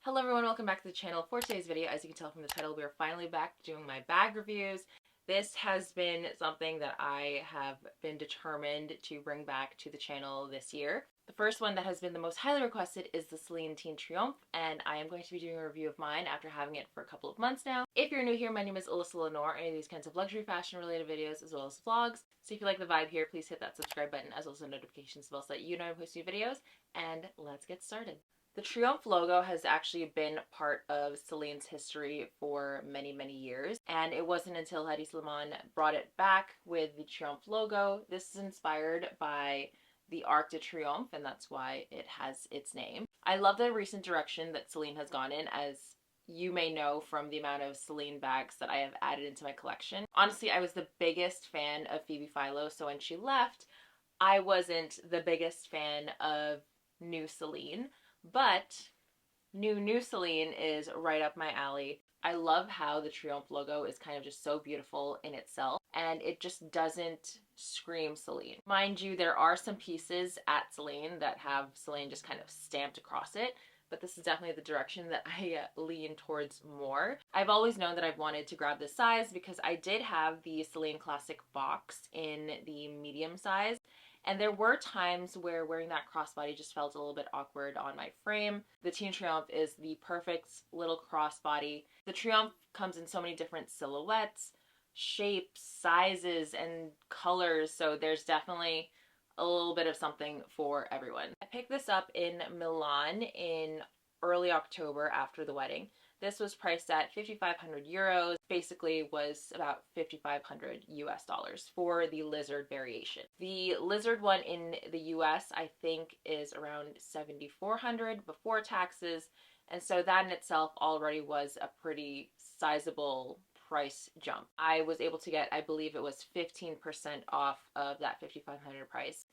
Hello everyone, welcome back to the channel. For today's video, as you can tell from the title, we are finally back doing my bag reviews. This has been something that I have been determined to bring back to the channel this year. The first one that has been the most highly requested is the Celine Teen Triomphe, and I am going to be doing a review of mine after having it for a couple of months now. If you're new here, my name is Alyssa Lenore. I do these kinds of luxury fashion related videos as well as vlogs. So if you like the vibe here, please hit that subscribe button as well as the notifications bell so that you know I'm posting videos, and let's get started. The Triomphe logo has actually been part of Celine's history for many, many years, and it wasn't until Hedi Slimane brought it back with the Triomphe logo. This is inspired by the Arc de Triomphe, and that's why it has its name. I love the recent direction that Celine has gone in, as you may know from the amount of Celine bags that I have added into my collection. Honestly, I was the biggest fan of Phoebe Philo, so when she left, I wasn't the biggest fan of new Celine. But new Celine is right up my alley. I love how the Triomphe logo is kind of just so beautiful in itself, and it just doesn't scream Celine. Mind you, there are some pieces at Celine that have Celine just kind of stamped across it, but this is definitely the direction that I lean towards more. I've always known that I've wanted to grab this size because I did have the Celine Classic box in the medium size. And there were times where wearing that crossbody just felt a little bit awkward on my frame. The Teen Triomphe is the perfect little crossbody. The Triomphe comes in so many different silhouettes, shapes, sizes, and colors, so there's definitely a little bit of something for everyone. I picked this up in Milan in early October after the wedding. This was priced at 5,500 euros, basically was about 5,500 US dollars for the lizard variation. The lizard one in the US, I think, is around 7,400 before taxes, and so that in itself already was a pretty sizable price jump. I was able to get, I believe it was 15% off of that 5,500 price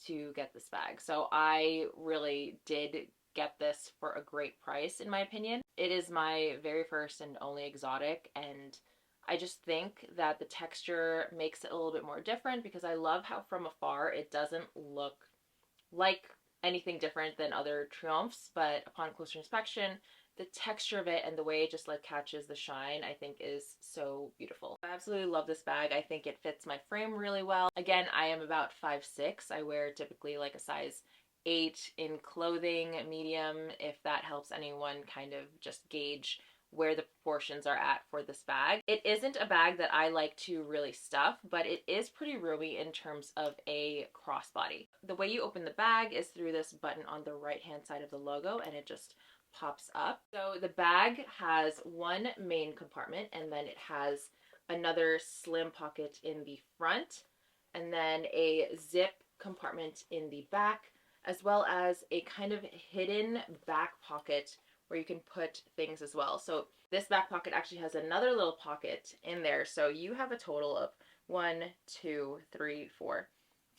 to get this bag. So I really did get this for a great price, in my opinion. It is my very first and only exotic, and I just think that the texture makes it a little bit more different because I love how from afar it doesn't look like anything different than other Triumphs, but upon closer inspection, the texture of it and the way it just like catches the shine, I think is so beautiful. I absolutely love this bag. I think it fits my frame really well. Again, I am about 5'6". I wear typically like a size 8 in clothing, medium, if that helps anyone kind of just gauge where the proportions are at for this bag. It isn't a bag that I like to really stuff, but it is pretty roomy in terms of a crossbody. The way you open the bag is through this button on the right hand side of the logo, and it just pops up. So the bag has one main compartment, and then it has another slim pocket in the front, and then a zip compartment in the back, as well as a kind of hidden back pocket where you can put things as well. So this back pocket actually has another little pocket in there. So you have a total of 1, 2, 3, 4,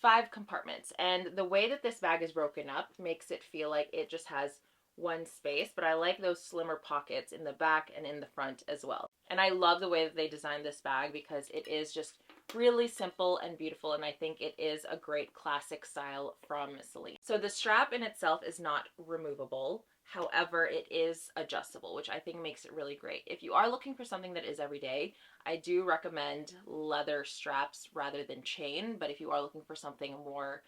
5 compartments. And the way that this bag is broken up makes it feel like it just has one space, but I like those slimmer pockets in the back and in the front as well. And I love the way that they designed this bag because it is just really simple and beautiful, and I think it is a great classic style from Celine. So the strap in itself is not removable. However, it is adjustable, which I think makes it really great. If you are looking for something that is everyday, I do recommend leather straps rather than chain, but if you are looking for something more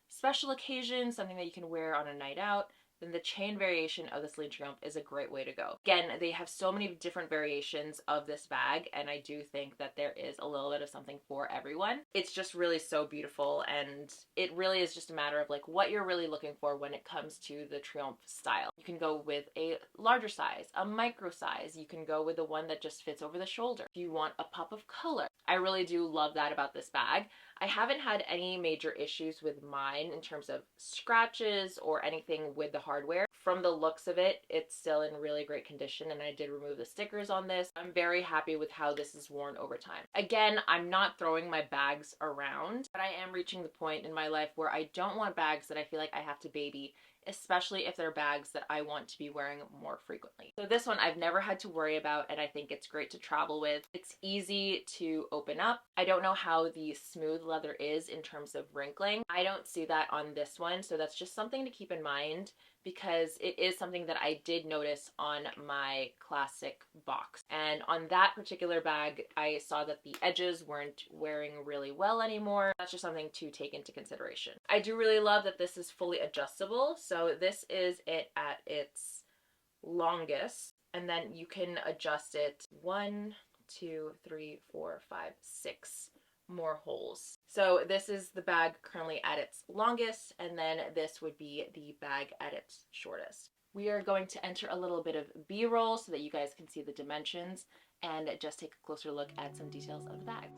special occasion, something that you can wear on a night out, then the chain variation of the Celine Triomphe is a great way to go. Again, they have so many different variations of this bag, and I do think that there is a little bit of something for everyone. It's just really so beautiful, and it really is just a matter of like what you're really looking for when it comes to the Triomphe style. You can go with a larger size, a micro size. You can go with the one that just fits over the shoulder. If you want a pop of color. I really do love that about this bag. I haven't had any major issues with mine in terms of scratches or anything with the hardware. From the looks of it, it's still in really great condition, and I did remove the stickers on this. I'm very happy with how this is worn over time. Again, I'm not throwing my bags around, but I am reaching the point in my life where I don't want bags that I feel like I have to baby, especially if they're bags that I want to be wearing more frequently. So this one I've never had to worry about, and I think it's great to travel with. It's easy to open up. I don't know how the smooth leather is in terms of wrinkling. I don't see that on this one, so that's just something to keep in mind because it is something that I did notice on my classic box. And on that particular bag, I saw that the edges weren't wearing really well anymore. That's just something to take into consideration. I do really love that this is fully adjustable. So this is it at its longest, and then you can adjust it 1, 2, 3, 4, 5, 6 more holes. So this is the bag currently at its longest, and then this would be the bag at its shortest. We are going to enter a little bit of B-roll so that you guys can see the dimensions and just take a closer look at some details of the bag.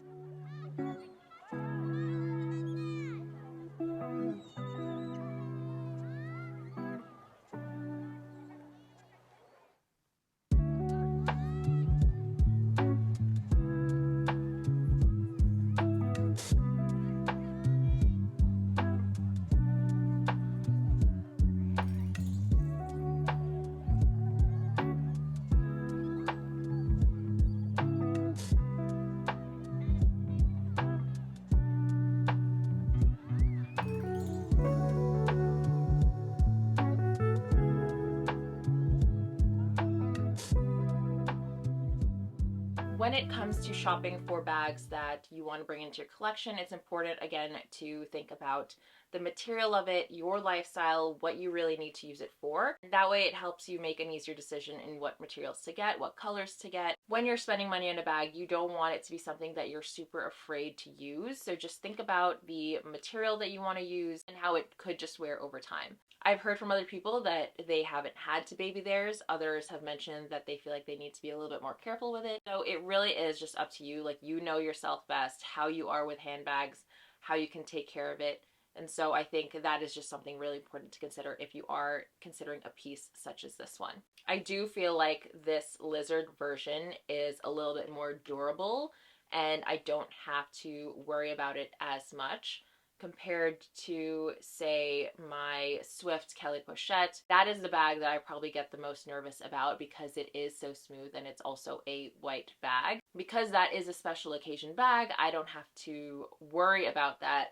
When it comes to shopping for bags that you want to bring into your collection, it's important, again, to think about the material of it, your lifestyle, what you really need to use it for. That way it helps you make an easier decision in what materials to get, what colors to get. When you're spending money on a bag, you don't want it to be something that you're super afraid to use. So just think about the material that you want to use and how it could just wear over time. I've heard from other people that they haven't had to baby theirs. Others have mentioned that they feel like they need to be a little bit more careful with it. So it really is just up to you. Like, you know yourself best, how you are with handbags, how you can take care of it. And so I think that is just something really important to consider if you are considering a piece such as this one. I do feel like this lizard version is a little bit more durable, and I don't have to worry about it as much compared to, say, my Swift Kelly Pochette. That is the bag that I probably get the most nervous about because it is so smooth and it's also a white bag. Because that is a special occasion bag, I don't have to worry about that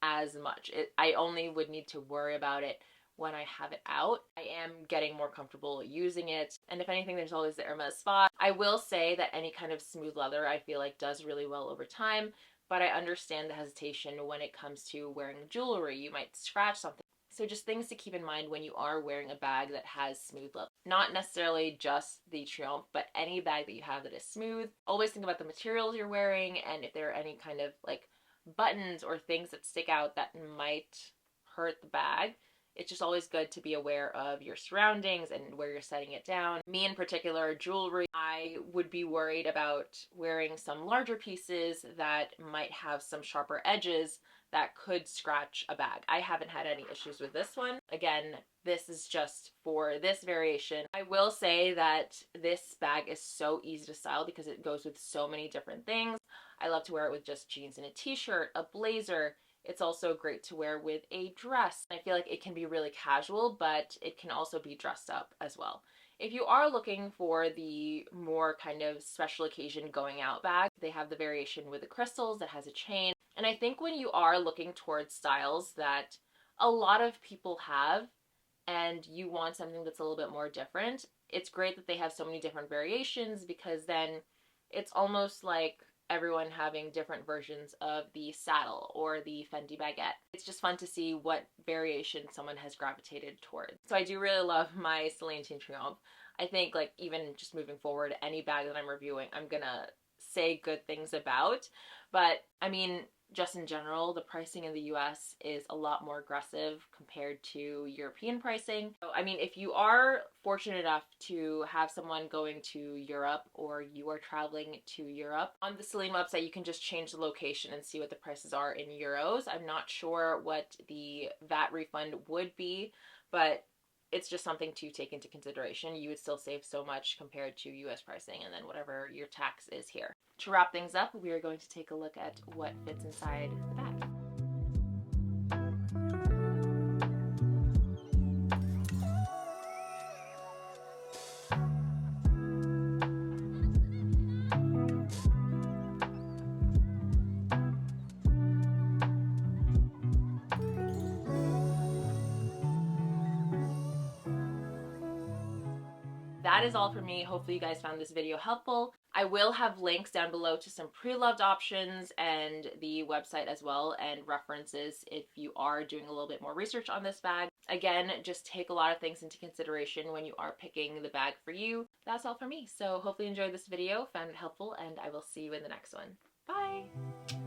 as much. I only would need to worry about it when I have it out. I am getting more comfortable using it, and if anything, there's always the Hermes spot. I will say that any kind of smooth leather I feel like does really well over time, but I understand the hesitation when it comes to wearing jewelry. You might scratch something. So just things to keep in mind when you are wearing a bag that has smooth leather. Not necessarily just the Triomphe, but any bag that you have that is smooth. Always think about the materials you're wearing, and if there are any kind of like buttons or things that stick out that might hurt the bag. It's just always good to be aware of your surroundings and where you're setting it down. Me in particular, jewelry, I would be worried about wearing some larger pieces that might have some sharper edges that could scratch a bag. I haven't had any issues with this one. Again, this is just for this variation. I will say that this bag is so easy to style because it goes with so many different things. I love to wear it with just jeans and a t-shirt, a blazer. It's also great to wear with a dress. I feel like it can be really casual, but it can also be dressed up as well. If you are looking for the more kind of special occasion going out bag, they have the variation with the crystals that has a chain. And I think when you are looking towards styles that a lot of people have and you want something that's a little bit more different, it's great that they have so many different variations, because then it's almost like everyone having different versions of the saddle or the Fendi baguette. It's just fun to see what variation someone has gravitated towards. So I do really love my Celine Teen Triomphe. I think, like, even just moving forward, any bag that I'm reviewing, I'm gonna say good things about. But I mean, just in general, the pricing in the US is a lot more aggressive compared to European pricing. So, I mean, if you are fortunate enough to have someone going to Europe, or you are traveling to Europe, on the Celine website, you can just change the location and see what the prices are in euros. I'm not sure what the VAT refund would be, but it's just something to take into consideration. You would still save so much compared to US pricing, and then whatever your tax is here. To wrap things up, we are going to take a look at what fits inside the bag. that is all for me. Hopefully you guys found this video helpful. I will have links down below to some pre-loved options and the website as well, and references if you are doing a little bit more research on this bag. Again, just take a lot of things into consideration when you are picking the bag for you. That's all for me. So hopefully you enjoyed this video, found it helpful, and I will see you in the next one. Bye!